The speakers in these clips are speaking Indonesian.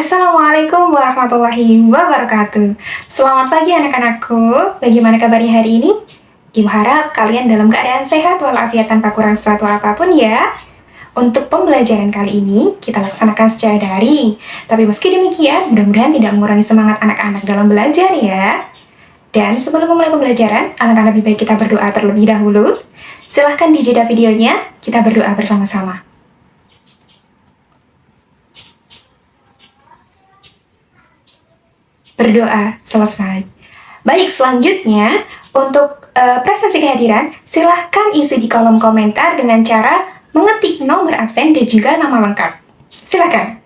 Assalamualaikum warahmatullahi wabarakatuh. Selamat pagi anak-anakku. Bagaimana kabarnya hari ini? Ibu harap kalian dalam keadaan sehat walafiat tanpa kurang suatu apapun ya. Untuk pembelajaran kali ini, kita laksanakan secara daring. Tapi meski demikian, mudah-mudahan tidak mengurangi semangat anak-anak dalam belajar ya. Dan sebelum memulai pembelajaran, alangkah lebih baik kita berdoa terlebih dahulu. Silahkan di jeda videonya, kita berdoa bersama-sama. Berdoa selesai. Baik, selanjutnya untuk presensi kehadiran, silahkan isi di kolom komentar dengan cara mengetik nomor absen dan juga nama lengkap. Silahkan.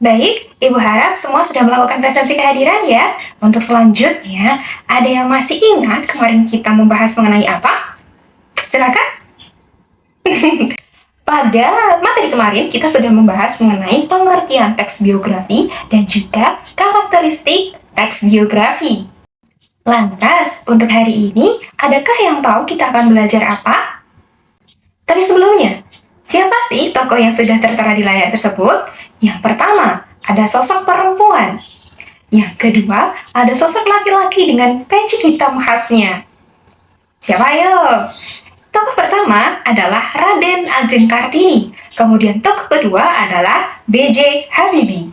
Baik, Ibu harap semua sudah melakukan presensi kehadiran ya. Untuk selanjutnya, ada yang masih ingat kemarin kita membahas mengenai apa? Silahkan. Pada materi kemarin, kita sudah membahas mengenai pengertian teks biografi dan juga karakteristik teks biografi. Lantas, untuk hari ini, adakah yang tahu kita akan belajar apa? Tapi sebelumnya, siapa sih tokoh yang sudah tertera di layar tersebut? Yang pertama, ada sosok perempuan. Yang kedua, ada sosok laki-laki dengan peci hitam khasnya. Siapa ayo? Tokoh pertama adalah Raden Ajeng Kartini, kemudian tokoh kedua adalah B.J. Habibie.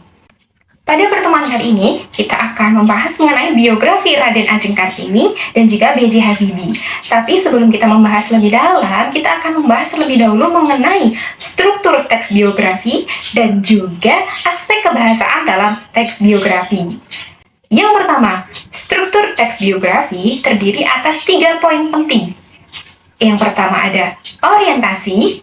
Pada pertemuan kali ini, kita akan membahas mengenai biografi Raden Ajeng Kartini dan juga B.J. Habibie. Tapi sebelum kita membahas lebih dalam, kita akan membahas terlebih dahulu mengenai struktur teks biografi dan juga aspek kebahasaan dalam teks biografi. Yang pertama, struktur teks biografi terdiri atas 3 poin penting. Yang pertama ada orientasi,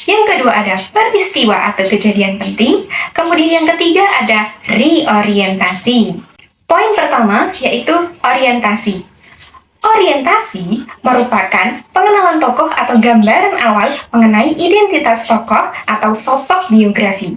yang kedua ada peristiwa atau kejadian penting, kemudian yang ketiga ada reorientasi. Poin pertama yaitu orientasi. Orientasi merupakan pengenalan tokoh atau gambaran awal mengenai identitas tokoh atau sosok biografi.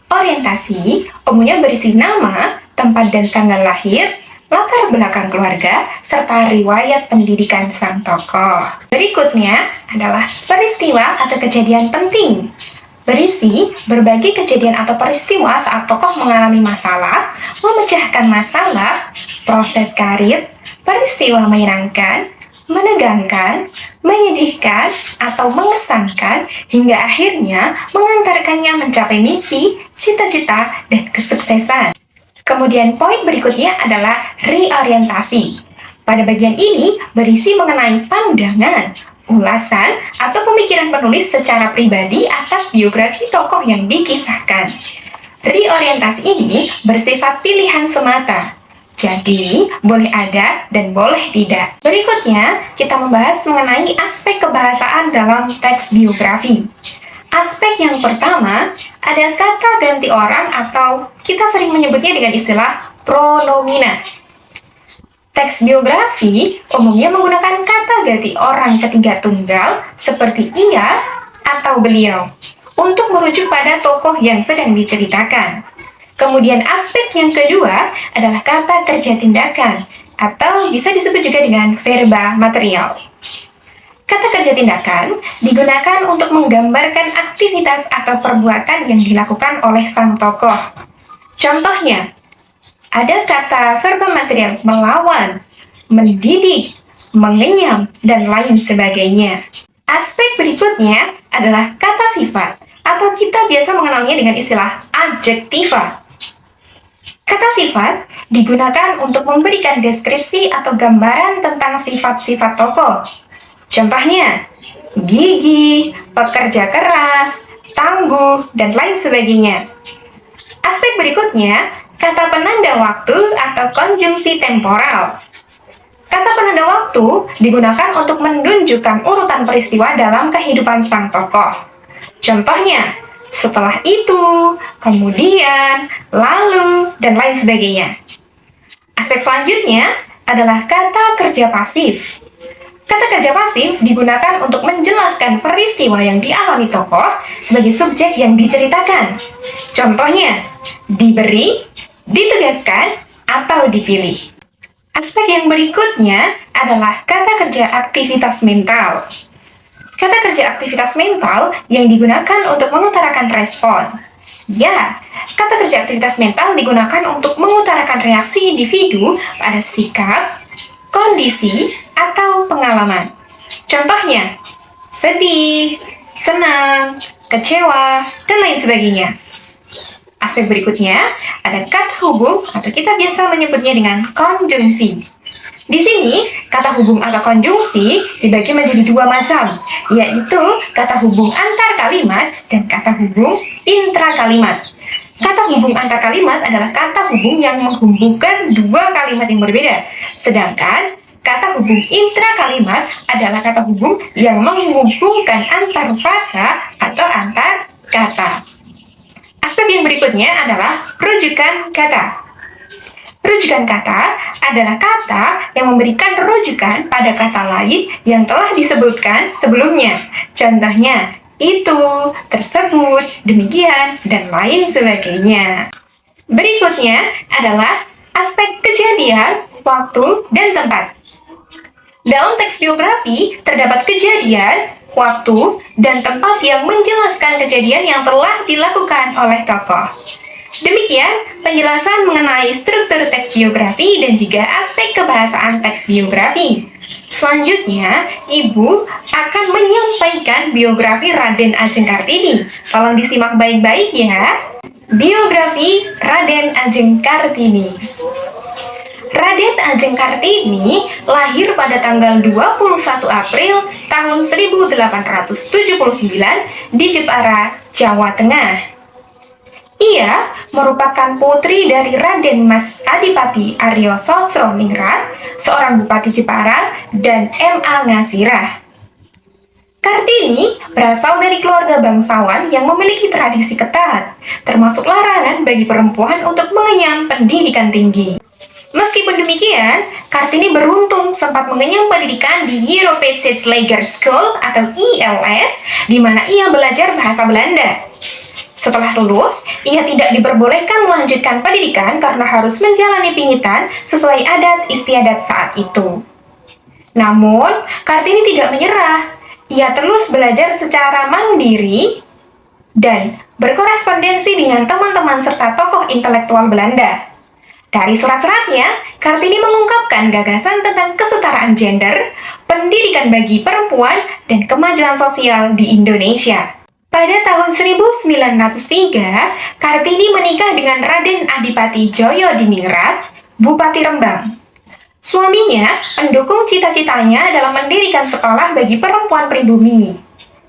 Orientasi umumnya berisi nama, tempat dan tanggal lahir, latar belakang keluarga, serta riwayat pendidikan sang tokoh. Berikutnya adalah peristiwa atau kejadian penting. Berisi berbagai kejadian atau peristiwa saat tokoh mengalami masalah, memecahkan masalah, proses karir, peristiwa menyenangkan, menegangkan, menyedihkan, atau mengesankan, hingga akhirnya mengantarkannya mencapai mimpi, cita-cita, dan kesuksesan. Kemudian poin berikutnya adalah reorientasi. Pada bagian ini berisi mengenai pandangan, ulasan, atau pemikiran penulis secara pribadi atas biografi tokoh yang dikisahkan. Reorientasi ini bersifat pilihan semata. Jadi, boleh ada dan boleh tidak. Berikutnya, kita membahas mengenai aspek kebahasaan dalam teks biografi. Aspek yang pertama, ada kata ganti orang atau kita sering menyebutnya dengan istilah pronomina. Teks biografi umumnya menggunakan kata ganti orang ketiga tunggal seperti ia atau beliau untuk merujuk pada tokoh yang sedang diceritakan. Kemudian aspek yang kedua adalah kata kerja tindakan atau bisa disebut juga dengan verba material. Kata kerja tindakan digunakan untuk menggambarkan aktivitas atau perbuatan yang dilakukan oleh sang tokoh. Contohnya, ada kata verba material melawan, mendidik, mengenyam, dan lain sebagainya. Aspek berikutnya adalah kata sifat, atau kita biasa mengenalnya dengan istilah adjektiva. Kata sifat digunakan untuk memberikan deskripsi atau gambaran tentang sifat-sifat tokoh. Contohnya, gigih, pekerja keras, tangguh, dan lain sebagainya. Aspek berikutnya, kata penanda waktu atau konjungsi temporal. Kata penanda waktu digunakan untuk menunjukkan urutan peristiwa dalam kehidupan sang tokoh. Contohnya, setelah itu, kemudian, lalu, dan lain sebagainya. Aspek selanjutnya adalah kata kerja pasif. Kata kerja pasif digunakan untuk menjelaskan peristiwa yang dialami tokoh sebagai subjek yang diceritakan. Contohnya, diberi, ditugaskan, atau dipilih. Aspek yang berikutnya adalah kata kerja aktivitas mental. Kata kerja aktivitas mental yang digunakan untuk mengutarakan respon. Ya, kata kerja aktivitas mental digunakan untuk mengutarakan reaksi individu pada sikap, kondisi, atau pengalaman. Contohnya, sedih, senang, kecewa, dan lain sebagainya. Aspek berikutnya ada kata hubung atau kita biasa menyebutnya dengan konjungsi. Di sini, kata hubung atau konjungsi dibagi menjadi dua macam, yaitu kata hubung antar kalimat dan kata hubung intra kalimat. Kata hubung antar kalimat adalah kata hubung yang menghubungkan dua kalimat yang berbeda, sedangkan kata hubung intra kalimat adalah kata hubung yang menghubungkan antar frasa atau antar kata. Aspek yang berikutnya adalah rujukan kata. Rujukan kata adalah kata yang memberikan rujukan pada kata lain yang telah disebutkan sebelumnya. Contohnya, itu, tersebut, demikian, dan lain sebagainya. Berikutnya adalah aspek kejadian, waktu, dan tempat. Dalam teks biografi, terdapat kejadian, waktu, dan tempat yang menjelaskan kejadian yang telah dilakukan oleh tokoh. Demikian penjelasan mengenai struktur teks biografi dan juga aspek kebahasaan teks biografi. Selanjutnya, Ibu akan menyampaikan biografi Raden Ajeng Kartini. Tolong disimak baik-baik ya. Biografi Raden Ajeng Kartini. Raden Ajeng Kartini lahir pada tanggal 21 April tahun 1879 di Jepara, Jawa Tengah. Ia merupakan putri dari Raden Mas Adipati Aryo Sosroningrat, seorang Bupati Jepara, dan M.A. Ngasirah. Kartini berasal dari keluarga bangsawan yang memiliki tradisi ketat, termasuk larangan bagi perempuan untuk mengenyam pendidikan tinggi. Meskipun demikian, Kartini beruntung sempat mengenyam pendidikan di Europese Lager School atau ILS, di mana ia belajar bahasa Belanda. Setelah lulus, ia tidak diperbolehkan melanjutkan pendidikan karena harus menjalani pingitan sesuai adat istiadat saat itu. Namun, Kartini tidak menyerah. Ia terus belajar secara mandiri dan berkorespondensi dengan teman-teman serta tokoh intelektual Belanda. Dari surat-suratnya, Kartini mengungkapkan gagasan tentang kesetaraan gender, pendidikan bagi perempuan, dan kemajuan sosial di Indonesia. Pada tahun 1903, Kartini menikah dengan Raden Adipati Joyo Diningrat, Bupati Rembang. Suaminya mendukung cita-citanya dalam mendirikan sekolah bagi perempuan pribumi.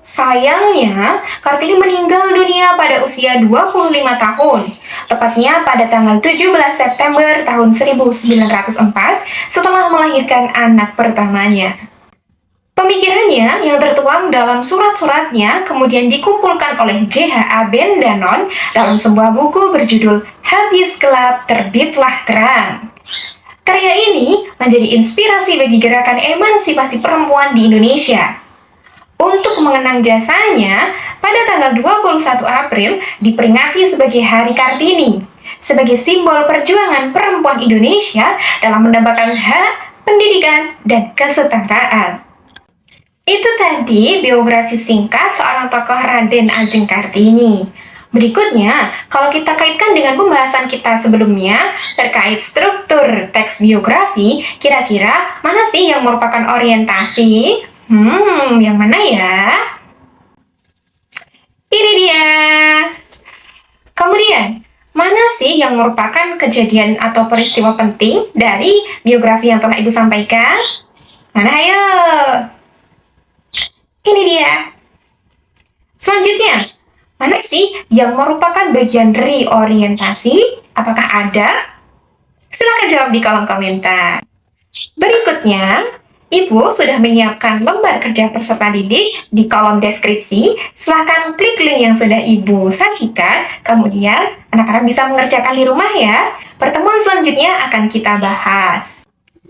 Sayangnya, Kartini meninggal dunia pada usia 25 tahun, tepatnya pada tanggal 17 September tahun 1904 setelah melahirkan anak pertamanya. Pemikirannya yang tertuang dalam surat-suratnya kemudian dikumpulkan oleh J.H.A. Bendanon dalam sebuah buku berjudul Habis Gelap Terbitlah Terang. Karya ini menjadi inspirasi bagi gerakan emansipasi perempuan di Indonesia. Untuk mengenang jasanya, pada tanggal 21 April diperingati sebagai Hari Kartini, sebagai simbol perjuangan perempuan Indonesia dalam mendapatkan hak, pendidikan, dan kesetaraan. Itu tadi biografi singkat seorang tokoh Raden Ajeng Kartini. Berikutnya, kalau kita kaitkan dengan pembahasan kita sebelumnya terkait struktur teks biografi, kira-kira mana sih yang merupakan orientasi? Yang mana ya? Ini dia. Kemudian, mana sih yang merupakan kejadian atau peristiwa penting dari biografi yang telah Ibu sampaikan? Mana ayo? Ini dia. Selanjutnya, mana sih yang merupakan bagian dari orientasi? Apakah ada? Silahkan jawab di kolom komentar. Berikutnya, Ibu sudah menyiapkan lembar kerja peserta didik di kolom deskripsi. Silahkan klik link yang sudah Ibu sajikan, kemudian anak-anak bisa mengerjakan di rumah ya. Pertemuan selanjutnya akan kita bahas.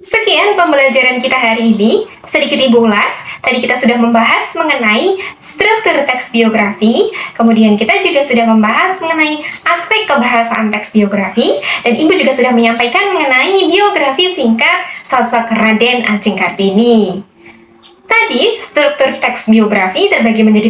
Sekian pembelajaran kita hari ini. Sedikit Ibu ulas, tadi kita sudah membahas mengenai struktur teks biografi, kemudian kita juga sudah membahas mengenai aspek kebahasaan teks biografi, dan Ibu juga sudah menyampaikan mengenai biografi singkat sosok Raden Ajeng Kartini. Tadi, struktur teks biografi terbagi menjadi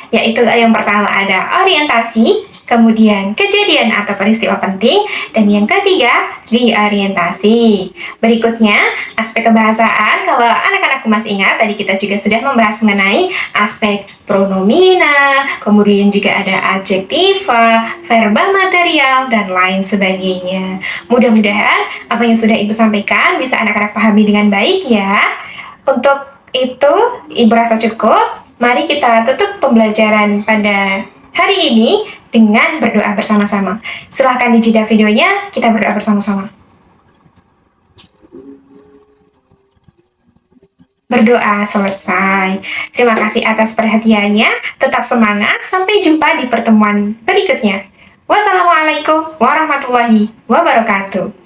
3, yaitu yang pertama ada orientasi, kemudian kejadian atau peristiwa penting, dan yang ketiga, reorientasi. Berikutnya, aspek kebahasaan. Kalau anak-anakku masih ingat, tadi kita juga sudah membahas mengenai aspek pronomina, kemudian juga ada adjektiva, verba material, dan lain sebagainya. Mudah-mudahan apa yang sudah Ibu sampaikan bisa anak-anak pahami dengan baik ya. Untuk itu, Ibu rasa cukup. Mari kita tutup pembelajaran pada hari ini dengan berdoa bersama-sama. Silahkan di jeda videonya, kita berdoa bersama-sama. Berdoa selesai. Terima kasih atas perhatiannya. Tetap semangat. Sampai jumpa di pertemuan berikutnya. Wassalamualaikum warahmatullahi wabarakatuh.